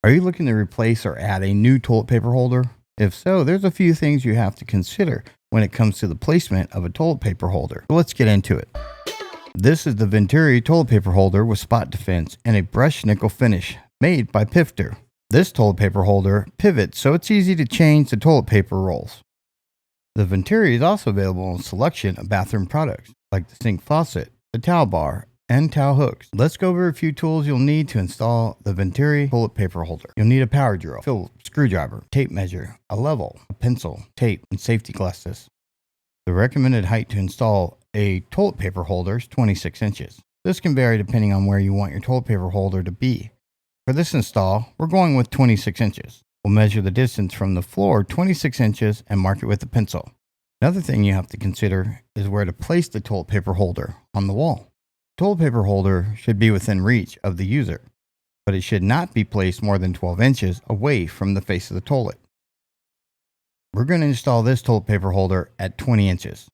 Are you looking to replace or add a new toilet paper holder? If so, there's a few things you have to consider when it comes to the placement of a toilet paper holder. So let's get into it. This is the Venturi toilet paper holder with spot defense and a brushed nickel finish made by Pfister. This toilet paper holder pivots so it's easy to change the toilet paper rolls. The Venturi is also available in a selection of bathroom products like the sink faucet, the towel bar, and towel hooks. Let's go over a few tools you'll need to install the Venturi toilet paper holder. You'll need a power drill, Phillips screwdriver, tape measure, a level, a pencil, tape, and safety glasses. The recommended height to install a toilet paper holder is 26 inches. This can vary depending on where you want your toilet paper holder to be. For this install, we're going with 26 inches. We'll measure the distance from the floor 26 inches and mark it with a pencil. Another thing you have to consider is where to place the toilet paper holder on the wall. The toilet paper holder should be within reach of the user, but it should not be placed more than 12 inches away from the face of the toilet. We're going to install this toilet paper holder at 20 inches.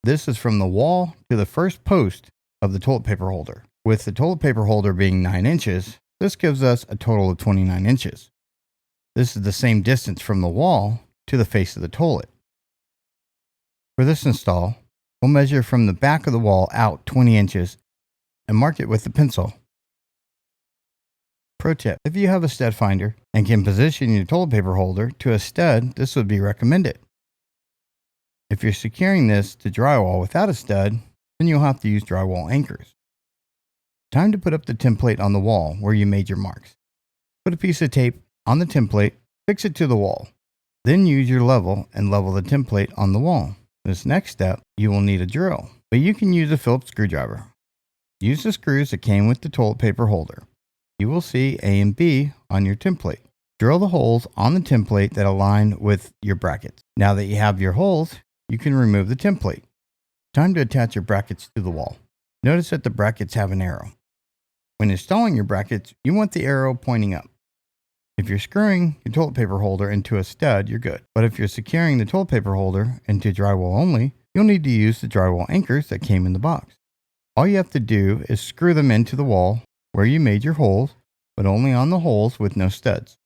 This is from the wall to the first post of the toilet paper holder. With the toilet paper holder being 9 inches, this gives us a total of 29 inches. This is the same distance from the wall to the face of the toilet. For this install, we'll measure from the back of the wall out 20 inches and mark it with a pencil. Pro tip: if you have a stud finder and can position your toilet paper holder to a stud, this would be recommended. If you're securing this to drywall without a stud, then you'll have to use drywall anchors. Time to put up the template on the wall where you made your marks. Put a piece of tape on the template, fix it to the wall. Then use your level and level the template on the wall. This next step, you will need a drill, but you can use a Phillips screwdriver. Use the screws that came with the toilet paper holder. You will see A and B on your template. Drill the holes on the template that align with your brackets. Now that you have your holes, you can remove the template. Time to attach your brackets to the wall. Notice that the brackets have an arrow. When installing your brackets, you want the arrow pointing up. If you're screwing your toilet paper holder into a stud, you're good. But if you're securing the toilet paper holder into drywall only, you'll need to use the drywall anchors that came in the box. All you have to do is screw them into the wall where you made your holes, but only on the holes with no studs.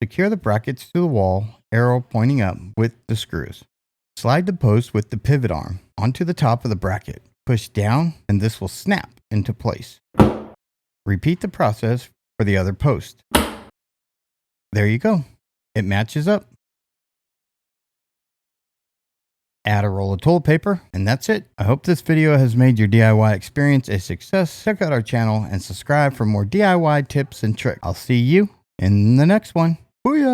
Secure the brackets to the wall, arrow pointing up with the screws. Slide the post with the pivot arm onto the top of the bracket. Push down and this will snap into place. Repeat the process for the other post. There you go. It matches up. Add a roll of toilet paper, and that's it. I hope this video has made your DIY experience a success. Check out our channel and subscribe for more DIY tips and tricks. I'll see you in the next one. Booyah!